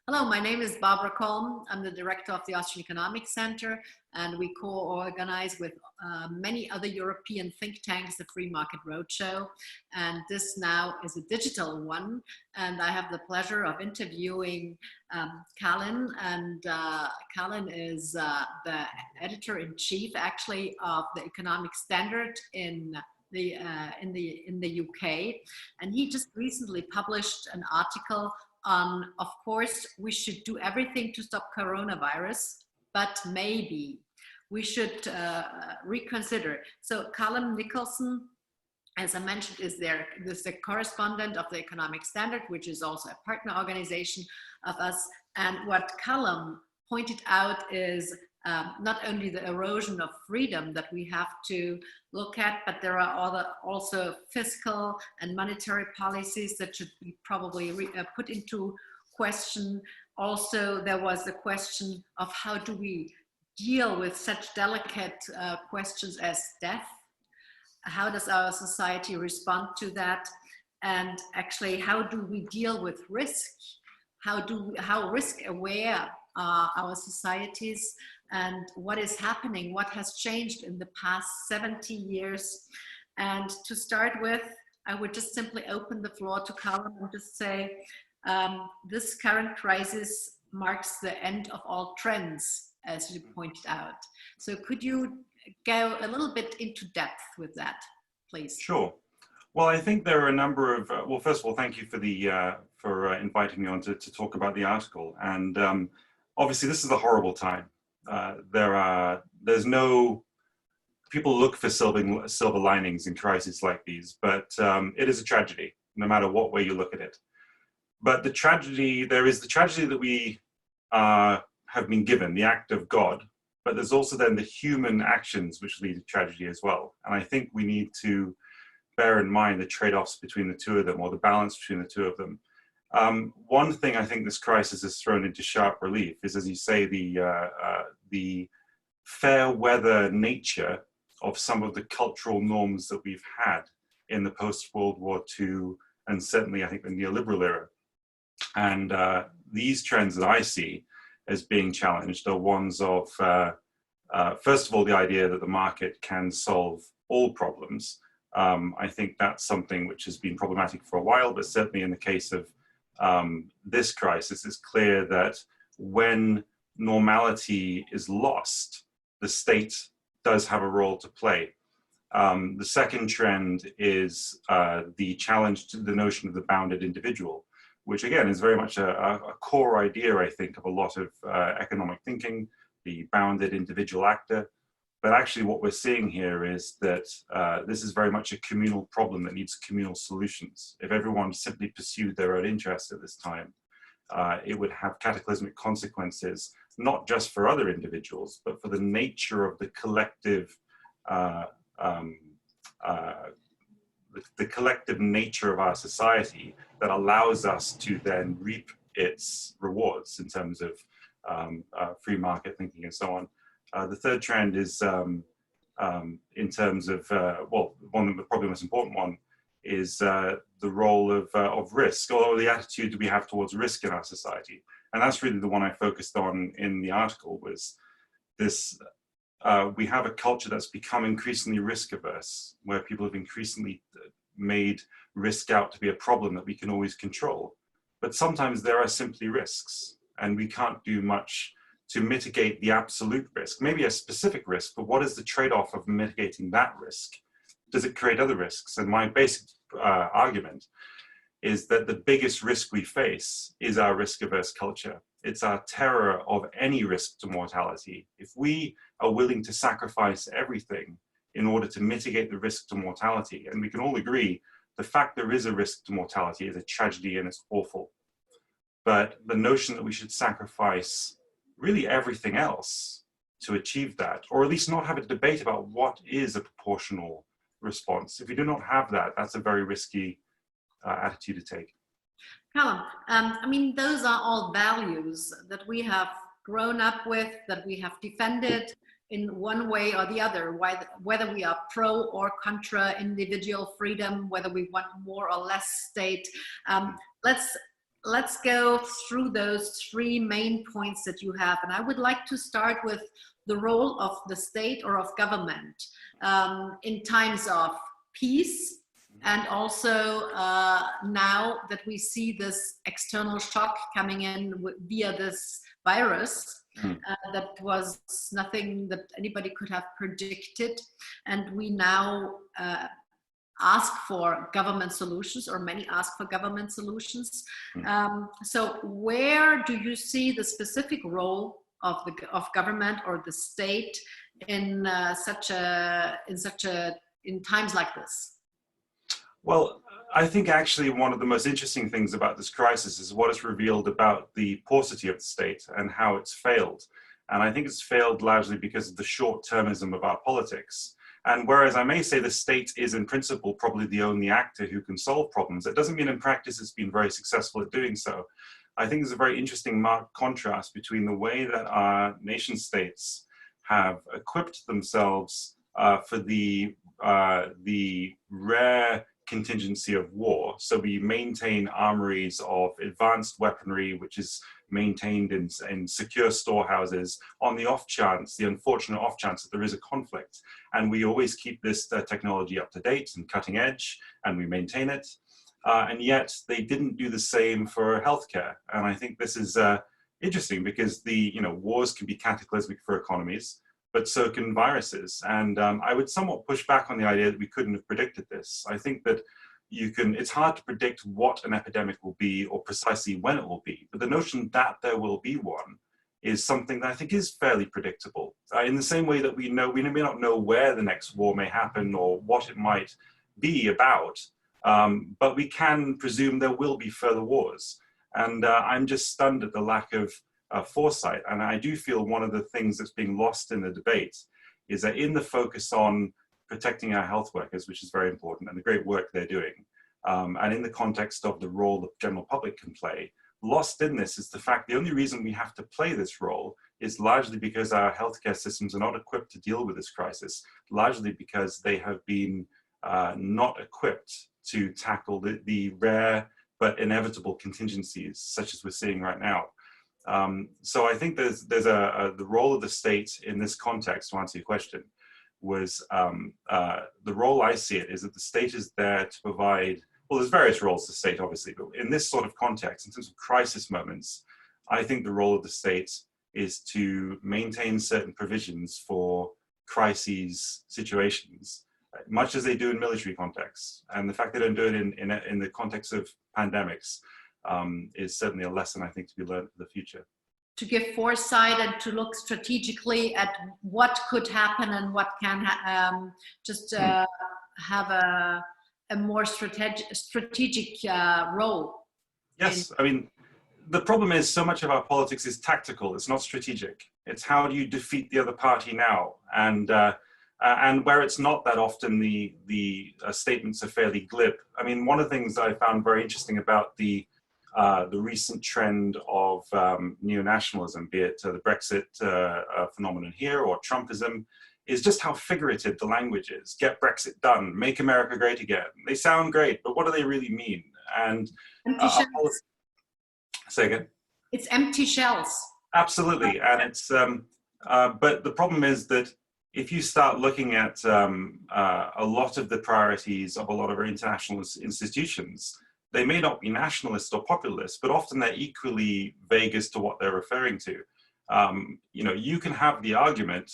Hello, my name is Barbara Kolm. I'm the director of the Austrian Economic Center, and we co-organize with many other European think tanks the Free Market Roadshow. And this now is a digital one. And I have the pleasure of interviewing Calum. And Calum is the editor-in-chief, actually, of the Economic Standard in the UK. And he just recently published an article on, of course, we should do everything to stop coronavirus, but maybe we should reconsider. So Calum Nicholson, as I mentioned, is the correspondent of the Economic Standard, which is also a partner organization of us. And what Calum pointed out is not only the erosion of freedom that we have to look at, but there are also fiscal and monetary policies that should be probably put into question. Also, there was the question of how do we deal with such delicate questions as death? How does our society respond to that? And actually, how do we deal with risk? How risk aware are our societies? And what is happening, what has changed in the past 70 years. And to start with, I would just simply open the floor to Calum and just say, this current crisis marks the end of all trends, as you pointed out. So could you go a little bit into depth with that, please? Sure. Well, I think there are a number of, well, first of all, thank you for inviting me on to talk about the article. And obviously this is a horrible time. There's no, people look for silver linings in crises like these, but it is a tragedy, no matter what way you look at it. But the tragedy, there is the tragedy that we have been given, the act of God, but there's also then the human actions which lead to tragedy as well. And I think we need to bear in mind the trade-offs between the two of them, or the balance between the two of them. One thing I think this crisis has thrown into sharp relief is, as you say, the fair weather nature of some of the cultural norms that we've had in the post-World War II, and certainly I think the neoliberal era. And these trends that I see as being challenged are ones of, first of all, the idea that the market can solve all problems. I think that's something which has been problematic for a while, but certainly in the case of this crisis, it's clear that when normality is lost, the state does have a role to play. The second trend is the challenge to the notion of the bounded individual, which again is very much a core idea, I think, of a lot of economic thinking, the bounded individual actor. But actually what we're seeing here is that this is very much a communal problem that needs communal solutions. If everyone simply pursued their own interests at this time, it would have cataclysmic consequences, not just for other individuals, but for the nature of the collective, the collective nature of our society that allows us to then reap its rewards in terms of free market thinking and so on. The third trend is in terms of, well, one of the probably most important one is the role of risk, or the attitude we have towards risk in our society. And that's really the one I focused on in the article, was this, we have a culture that's become increasingly risk averse, where people have increasingly made risk out to be a problem that we can always control. But sometimes there are simply risks, and we can't do much to mitigate the absolute risk, maybe a specific risk, but what is the trade-off of mitigating that risk? Does it create other risks? And my basic argument is that the biggest risk we face is our risk-averse culture. It's our terror of any risk to mortality. If we are willing to sacrifice everything in order to mitigate the risk to mortality, and we can all agree the fact there is a risk to mortality is a tragedy and it's awful. But the notion that we should sacrifice really everything else to achieve that, or at least not have a debate about what is a proportional response. If we do not have that, that's a very risky attitude to take. Calum, I mean, those are all values that we have grown up with, that we have defended in one way or the other, whether we are pro or contra individual freedom, whether we want more or less state. Let's let's go through those three main points that you have. And I would like to start with the role of the state or of government in times of peace, and also now that we see this external shock coming in via this virus. That was nothing that anybody could have predicted. And we now ask for government solutions, or many ask for government solutions. So where do you see the specific role of government or the state in times like this? Well, I think actually one of the most interesting things about this crisis is what is revealed about the paucity of the state and how it's failed. And I think it's failed largely because of the short-termism of our politics. And whereas I may say the state is in principle probably the only actor who can solve problems, it doesn't mean in practice it's been very successful at doing so. I think there's a very interesting marked contrast between the way that our nation states have equipped themselves for the rare contingency of war. So we maintain armories of advanced weaponry, which is maintained in secure storehouses on the off chance, the unfortunate off chance that there is a conflict. And we always keep this technology up to date and cutting edge, and we maintain it. And yet they didn't do the same for healthcare. And I think this is interesting because wars can be cataclysmic for economies, but so can viruses. And I would somewhat push back on the idea that we couldn't have predicted this. I think that it's hard to predict what an epidemic will be or precisely when it will be, but the notion that there will be one is something that I think is fairly predictable. In the same way that we may not know where the next war may happen or what it might be about, but we can presume there will be further wars. And I'm just stunned at the lack of foresight. And I do feel one of the things that's being lost in the debate is that in the focus on protecting our health workers, which is very important, and the great work they're doing, and in the context of the role the general public can play, lost in this is the fact the only reason we have to play this role is largely because our healthcare systems are not equipped to deal with this crisis, largely because they have been not equipped to tackle the rare but inevitable contingencies such as we're seeing right now. So I think there's the role of the state in this context, to answer your question, was the role I see it is that the state is there to provide, well, there's various roles to the state, obviously, but in this sort of context, in terms of crisis moments, I think the role of the state is to maintain certain provisions for crises situations, much as they do in military contexts. And the fact they don't do it in the context of pandemics is certainly a lesson, I think, to be learned for the future. To give foresight and to look strategically at what could happen and what can have a more strategic role. Yes, I mean, the problem is so much of our politics is tactical. It's not strategic. It's how do you defeat the other party now? And where it's not that often, the statements are fairly glib. I mean, one of the things that I found very interesting about the recent trend of neo-nationalism, be it the Brexit phenomenon here or Trumpism, is just how figurative the language is. Get Brexit done, make America great again. They sound great, but what do they really mean? And say again? It's empty shells. Absolutely, and it's but the problem is that if you start looking at a lot of the priorities of a lot of our international institutions, they may not be nationalist or populist, but often they're equally vague as to what they're referring to. You can have the argument,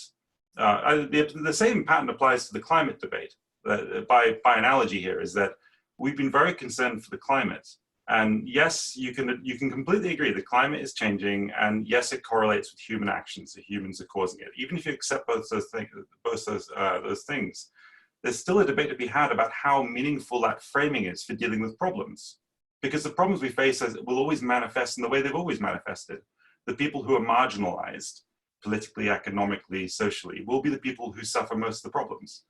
the same pattern applies to the climate debate. By analogy here is that we've been very concerned for the climate. And yes, you can completely agree the climate is changing, and yes, it correlates with human actions, so humans are causing it. Even if you accept both those things, there's still a debate to be had about how meaningful that framing is for dealing with problems. Because the problems we face will always manifest in the way they've always manifested. The people who are marginalized, politically, economically, socially, will be the people who suffer most of the problems.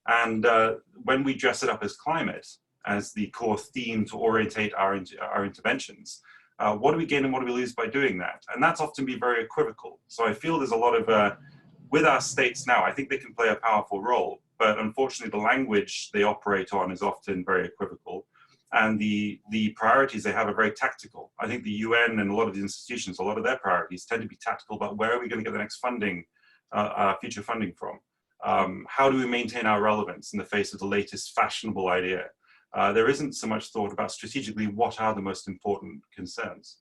And when we dress it up as climate, as the core theme to orientate our interventions, what do we gain and what do we lose by doing that? And that's often be very equivocal. So I feel there's a lot of, with our states now, I think they can play a powerful role, but unfortunately the language they operate on is often very equivocal. and the priorities they have are very tactical. I think the UN and a lot of the institutions, a lot of their priorities tend to be tactical about where are we going to get the next funding, future funding from? How do we maintain our relevance in the face of the latest fashionable idea? There isn't so much thought about strategically what are the most important concerns.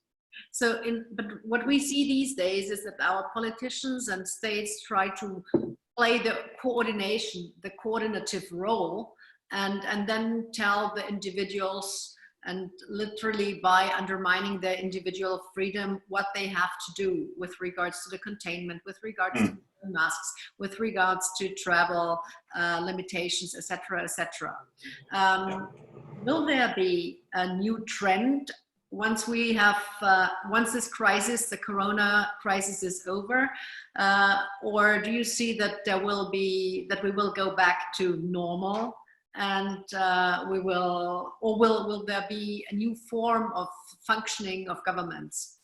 So, but what we see these days is that our politicians and states try to play the coordination, the coordinative role, and then tell the individuals, and literally by undermining their individual freedom, what they have to do with regards to the containment, with regards to masks, with regards to travel limitations, etc., etc. Will there be a new trend once we have, once this crisis, the Corona crisis is over, or do you see that there will be, that we will go back to normal, and will there be a new form of functioning of governments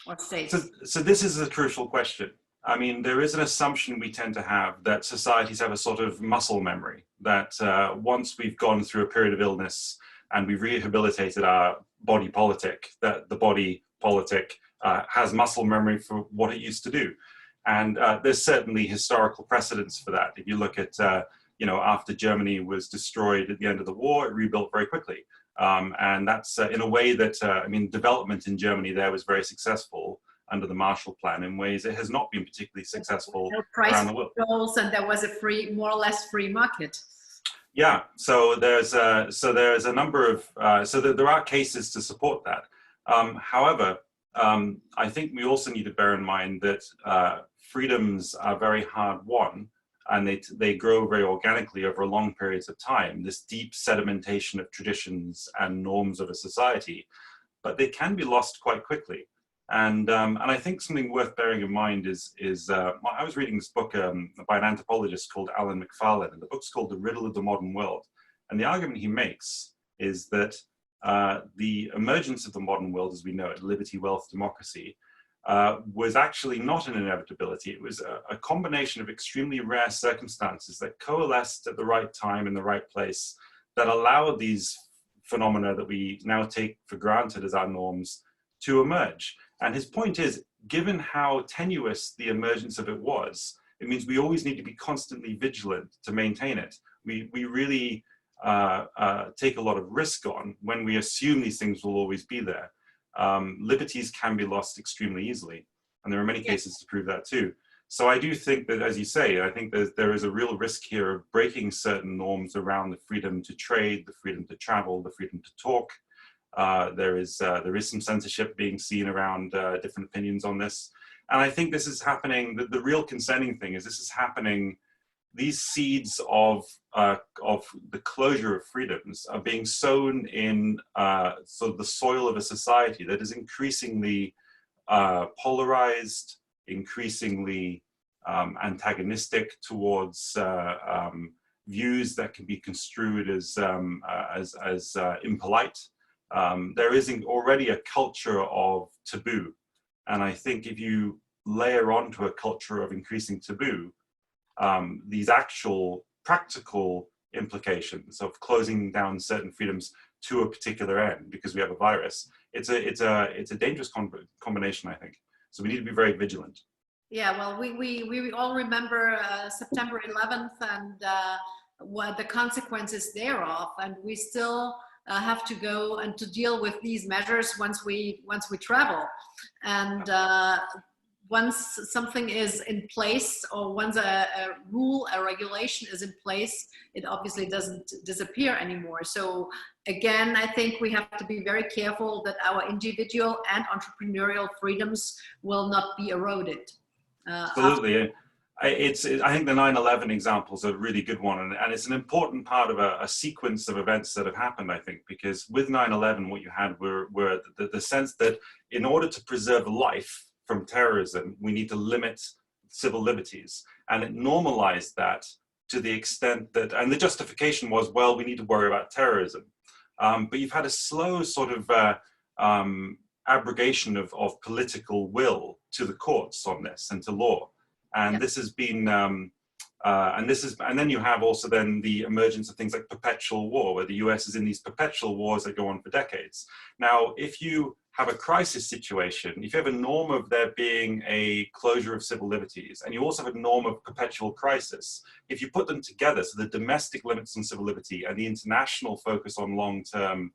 or states? So this is a crucial question. I mean, there is an assumption we tend to have that societies have a sort of muscle memory, that once we've gone through a period of illness and we've rehabilitated our body politic, that the body politic has muscle memory for what it used to do. And there's certainly historical precedents for that. If you look at, you know, after Germany was destroyed at the end of the war, it rebuilt very quickly. And that's in a way that, I mean, development in Germany there was very successful under the Marshall Plan in ways it has not been particularly successful around the world. And there was a free, more or less free market. Yeah, so there's a number of, so there are cases to support that. However, I think we also need to bear in mind that freedoms are very hard won, and they grow very organically over long periods of time, this deep sedimentation of traditions and norms of a society, but they can be lost quite quickly. And I think something worth bearing in mind is I was reading this book by an anthropologist called Alan McFarlane, and the book's called The Riddle of the Modern World. And the argument he makes is that the emergence of the modern world as we know it, liberty, wealth, democracy, was actually not an inevitability. It was a combination of extremely rare circumstances that coalesced at the right time in the right place that allowed these phenomena that we now take for granted as our norms to emerge. And his point is, given how tenuous the emergence of it was, it means we always need to be constantly vigilant to maintain it. We really take a lot of risk on when we assume these things will always be there. Liberties can be lost extremely easily, and there are many cases to prove that too. So I do think that, as you say, I think that there is a real risk here of breaking certain norms around the freedom to trade, the freedom to travel, the freedom to talk. There is some censorship being seen around different opinions on this. And I think this is happening, the real concerning thing is this is happening, these seeds of the closure of freedoms are being sown in sort of the soil of a society that is increasingly polarized, increasingly antagonistic towards views that can be construed as impolite. There is already a culture of taboo. And I think if you layer onto a culture of increasing taboo, these actual practical implications of closing down certain freedoms to a particular end because we have a virus, it's a dangerous combination, I think. So we need to be very vigilant. Yeah, well, we all remember September 11th and what the consequences thereof, and we still have to go and to deal with these measures once we travel. And once something is in place, or once a rule, a regulation is in place, it obviously doesn't disappear anymore. So again, I think we have to be very careful that our individual and entrepreneurial freedoms will not be eroded. Absolutely. I think the 9/11 example is a really good one, and it's an important part of a sequence of events that have happened, I think, because with 9/11 what you had were the sense that in order to preserve life from terrorism, we need to limit civil liberties, and it normalized that to the extent that, and the justification was, well, we need to worry about terrorism. But you've had a slow sort of abrogation of political will to the courts on this and to law. And this has been And then you have also then the emergence of things like perpetual war, where the US is in these perpetual wars that go on for decades. Now, if you have a crisis situation, if you have a norm of there being a closure of civil liberties, and you also have a norm of perpetual crisis, if you put them together, so the domestic limits on civil liberty and the international focus on long-term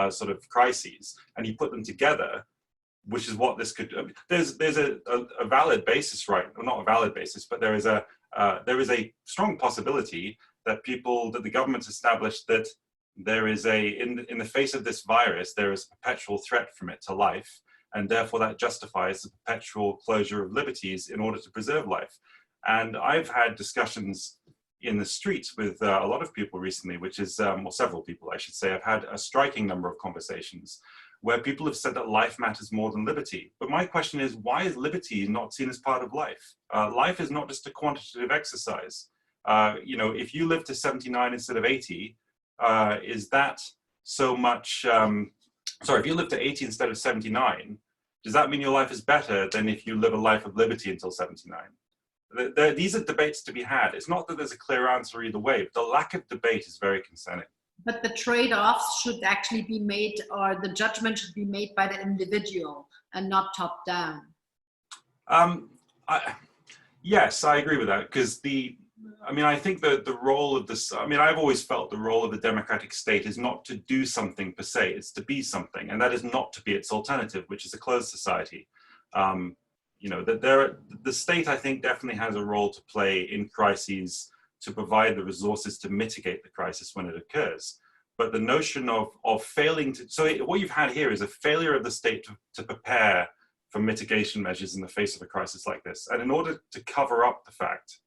sort of crises, and you put them together, which is what this could, there's a valid basis, right? Well, not a valid basis, but there is a strong possibility that the government's established that there is in the face of this virus, there is a perpetual threat from it to life, and therefore that justifies the perpetual closure of liberties in order to preserve life. And I've had discussions in the streets with a lot of people recently, which is, well, several people, I should say. I've had a striking number of conversations where people have said that life matters more than liberty. But my question is, why is liberty not seen as part of life? Life is not just a quantitative exercise. You know, if you live to 79 instead of 80, is that so much, sorry, if you live to 80 instead of 79, does that mean your life is better than if you live a life of liberty until 79? These are debates to be had. It's not that there's a clear answer either way, but the lack of debate is very concerning. But the trade-offs should actually be made, or the judgment should be made by the individual and not top down. Yes, I agree with that, because I think that the role of this, I've always felt the role of the democratic state is not to do something per se, it's to be something, and that is not to be its alternative, which is a closed society. You know, the state, I think, definitely has a role to play in crises to provide the resources to mitigate the crisis when it occurs. But the notion of failing to, so what you've had here is a failure of the state to prepare for mitigation measures in the face of a crisis like this. And in order to cover up the fact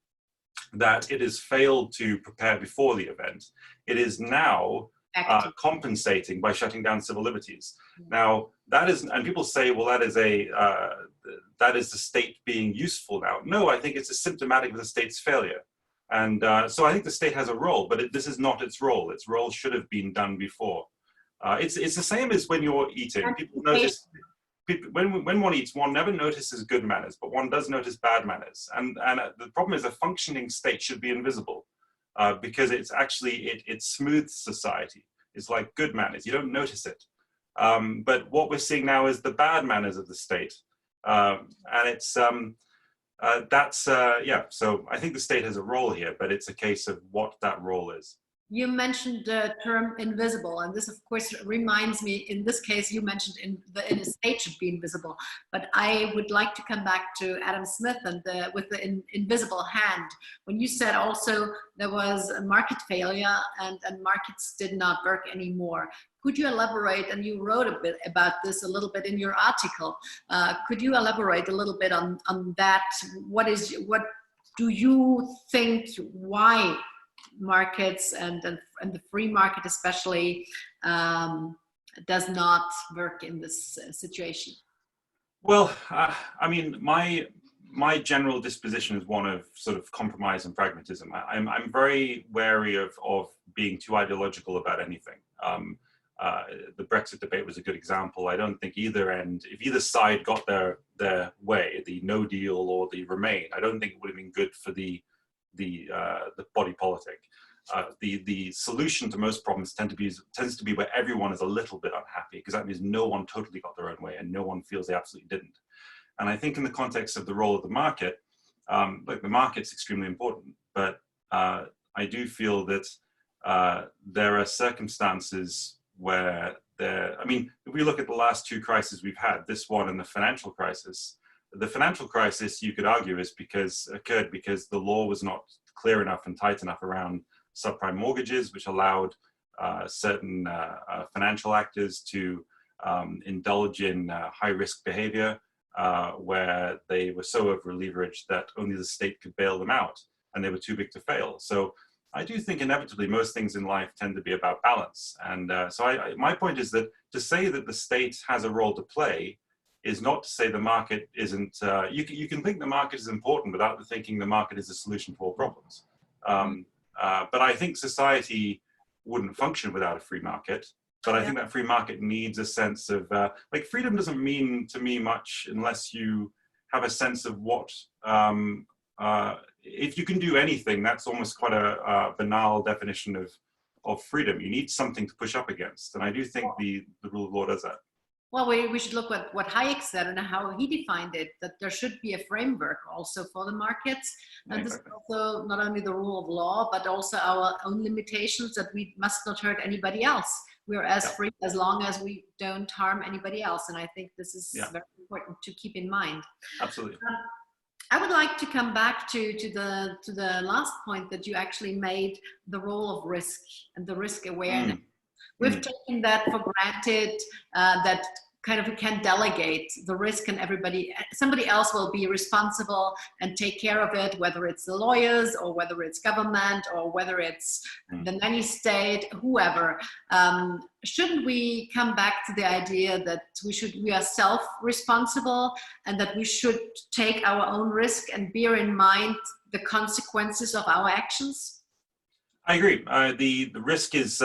that it has failed to prepare before the event, it is now compensating by shutting down civil liberties. Now, that is, and people say, well, that is the state being useful now. No, I think it's symptomatic of the state's failure. And so I think the state has a role, but this is not its role. Its role should have been done before. It's the same as when you're eating. People notice, when one eats, one never notices good manners, but one does notice bad manners. And the problem is a functioning state should be invisible because it's actually, it smooths society. It's like good manners, you don't notice it. But what we're seeing now is the bad manners of the state. And it's, yeah, so I think the state has a role here, but it's a case of what that role is. You mentioned the term invisible, and this of course reminds me, in this case you mentioned in a state should be invisible, but I would like to come back to Adam Smith and with the invisible hand. When you said also there was a market failure and markets did not work anymore. Could you elaborate, and you wrote a bit about this a little bit in your article, could you elaborate a little bit on that? What do you think, why markets and the free market especially does not work in this situation? Well, I mean, my general disposition is one of sort of compromise and pragmatism. I'm very wary of being too ideological about anything. The Brexit debate was a good example. I don't think either end, if either side got their way, the no deal or the remain, I don't think it would have been good for the body politic. The solution to most problems tends to be where everyone is a little bit unhappy, because that means no one totally got their own way and no one feels they absolutely didn't. And I think in the context of the role of the market, like the market's extremely important, but I do feel that there are circumstances where I mean, if we look at the last two crises we've had, this one and the financial crisis you could argue occurred because the law was not clear enough and tight enough around subprime mortgages, which allowed certain financial actors to indulge in high-risk behavior where they were so over-leveraged that only the state could bail them out, and they were too big to fail. So I do think inevitably most things in life tend to be about balance. And so my point is that to say that the state has a role to play is not to say the market isn't, you can think the market is important without thinking the market is a solution to all problems. But I think society wouldn't function without a free market. But I think that free market needs a sense of, like, freedom doesn't mean to me much unless you have a sense of what if you can do anything, that's almost quite a banal definition of freedom. You need something to push up against. And I do think the rule of law does that. Well, we should look at what Hayek said and how he defined it, that there should be a framework also for the markets. And this is also not only the rule of law, but also our own limitations, that we must not hurt anybody else. We're as free as long as we don't harm anybody else. And I think this is very important to keep in mind. Absolutely. I would like to come back to the last point that you actually made, the role of risk and the risk awareness. We've taken that for granted, that kind of we can delegate the risk and somebody else will be responsible and take care of it, whether it's the lawyers or whether it's government or whether it's the nanny state, whoever. Shouldn't we come back to the idea that we are self-responsible and that we should take our own risk and bear in mind the consequences of our actions? I agree. The risk is,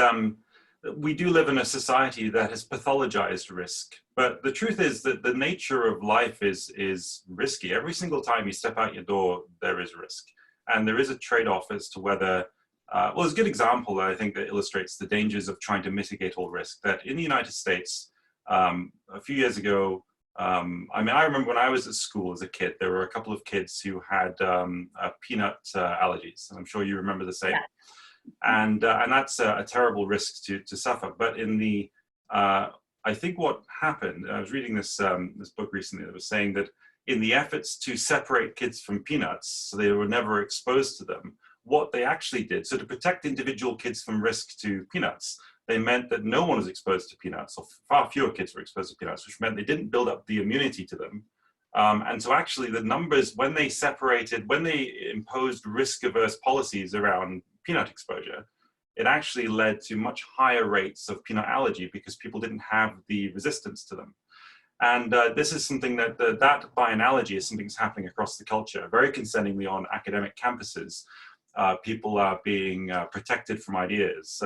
we do live in a society that has pathologized risk, but the truth is that the nature of life is risky. Every single time you step out your door, there is risk. And there is a trade-off as to whether, well, there's a good example that I think that illustrates the dangers of trying to mitigate all risk, that in the United States, a few years ago, I mean, I remember when I was at school as a kid, there were a couple of kids who had peanut allergies, and I'm sure you remember the same. And that's a terrible risk to suffer. But in the, I think what happened, I was reading this book recently that was saying that in the efforts to separate kids from peanuts, so they were never exposed to them, what they actually did, so to protect individual kids from risk to peanuts, they meant that no one was exposed to peanuts, or far fewer kids were exposed to peanuts, which meant they didn't build up the immunity to them. And so actually the numbers, when they imposed risk-averse policies around peanut exposure, it actually led to much higher rates of peanut allergy because people didn't have the resistance to them. And this is something that by analogy is something that's happening across the culture. Very concerningly on academic campuses, people are being protected from ideas,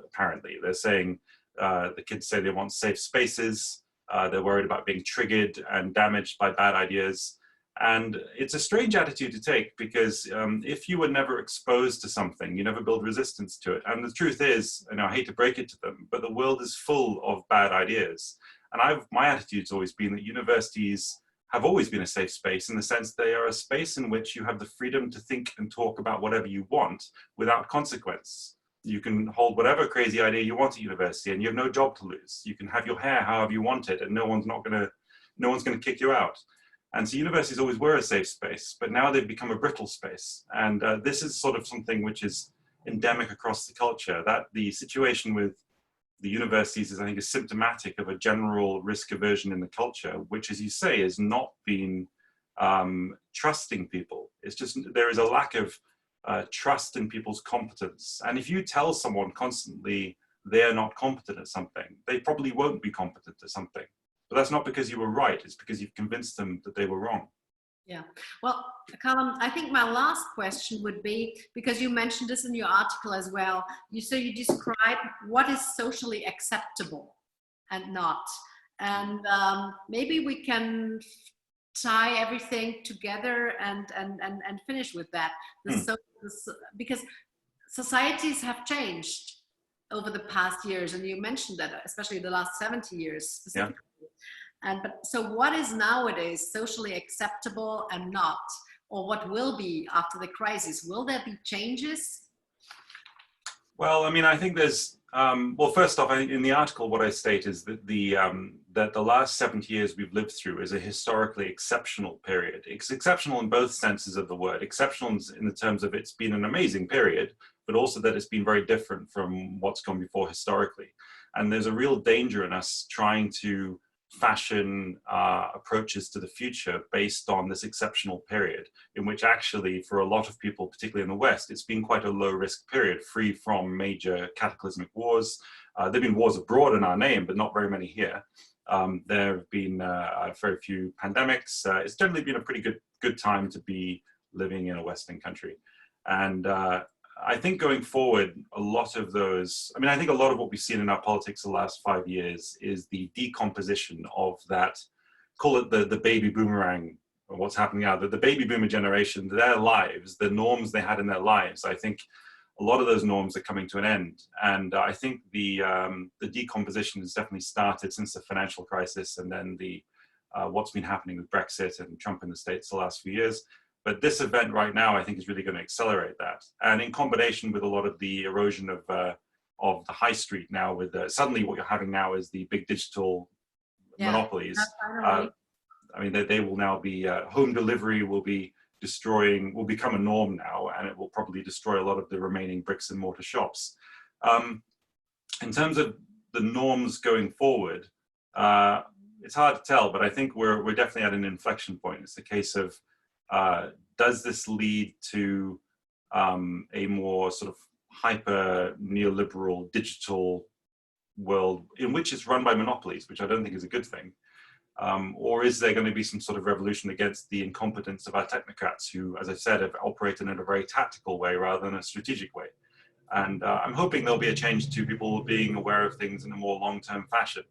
apparently. They're saying, the kids say they want safe spaces, they're worried about being triggered and damaged by bad ideas. And it's a strange attitude to take because if you were never exposed to something, you never build resistance to it. And the truth is, and I hate to break it to them, but the world is full of bad ideas. And my attitude's always been that universities have always been a safe space in the sense they are a space in which you have the freedom to think and talk about whatever you want without consequence. You can hold whatever crazy idea you want at university and you have no job to lose. You can have your hair however you want it and no one's gonna kick you out. And so universities always were a safe space, but now they've become a brittle space. And this is sort of something which is endemic across the culture, that the situation with the universities is, I think, is symptomatic of a general risk aversion in the culture, which, as you say, has not been trusting people. It's just, there is a lack of trust in people's competence. And if you tell someone constantly they're not competent at something, they probably won't be competent at something. But that's not because you were right, it's because you've convinced them that they were wrong. Yeah, well, Calum, I think my last question would be, because you mentioned this in your article as well, you describe what is socially acceptable and not. And maybe we can tie everything together and finish with that. Because societies have changed over the past years, and you mentioned that, especially the last 70 years specifically. Yeah. So what is nowadays socially acceptable and not, or what will be after the crisis? Will there be changes? Well, I mean, I think there's, well, first off, I think in the article, what I state is that that the last 70 years we've lived through is a historically exceptional period. It's exceptional in both senses of the word. Exceptional in the terms of it's been an amazing period, but also that it's been very different from what's gone before historically. And there's a real danger in us trying to fashion approaches to the future based on this exceptional period, in which actually for a lot of people, particularly in the West, it's been quite a low risk period, free from major cataclysmic wars. There have been wars abroad in our name, but not very many here. There have been very few pandemics. It's generally been a pretty good time to be living in a Western country. And I think going forward, a lot of those, I mean, I think a lot of what we've seen in our politics the last 5 years is the decomposition of that, call it the baby boomerang what's happening now, that the baby boomer generation, their lives, the norms they had in their lives, I think a lot of those norms are coming to an end. And I think the decomposition has definitely started since the financial crisis, and then what's been happening with Brexit and Trump in the States the last few years. But this event right now, I think, is really going to accelerate that. And in combination with a lot of the erosion of the high street now, with suddenly what you're having now is the big digital monopolies. I mean, they will now be, home delivery will become a norm now, and it will probably destroy a lot of the remaining bricks and mortar shops. In terms of the norms going forward, it's hard to tell, but I think we're definitely at an inflection point. It's a case of, does this lead to a more sort of hyper neoliberal digital world in which it's run by monopolies, which I don't think is a good thing? Or is there going to be some sort of revolution against the incompetence of our technocrats who, as I said, have operated in a very tactical way rather than a strategic way? And I'm hoping there'll be a change to people being aware of things in a more long-term fashion.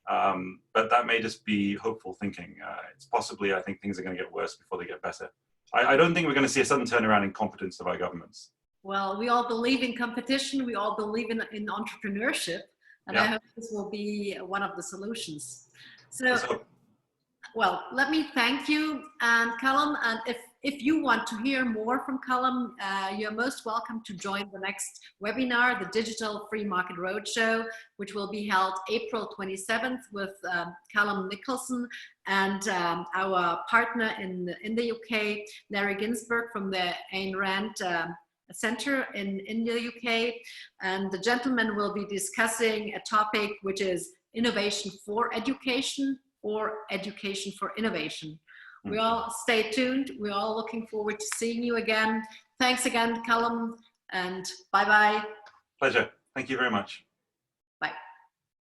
But that may just be hopeful thinking. It's possibly, I think things are going to get worse before they get better. I don't think we're going to see a sudden turnaround in competence of our governments. Well, we all believe in competition. We all believe in entrepreneurship. And I hope this will be one of the solutions. So, well, let me thank you, and Calum. And if you want to hear more from Calum, you're most welcome to join the next webinar, the Digital Free Market Roadshow, which will be held April 27th with Calum Nicholson and our partner in the UK, Larry Ginsberg from the Ayn Rand Center in the UK. And the gentleman will be discussing a topic which is innovation for education, or education for innovation. We all stay tuned. We're all looking forward to seeing you again. Thanks again, Calum, and bye-bye. Pleasure. Thank you very much.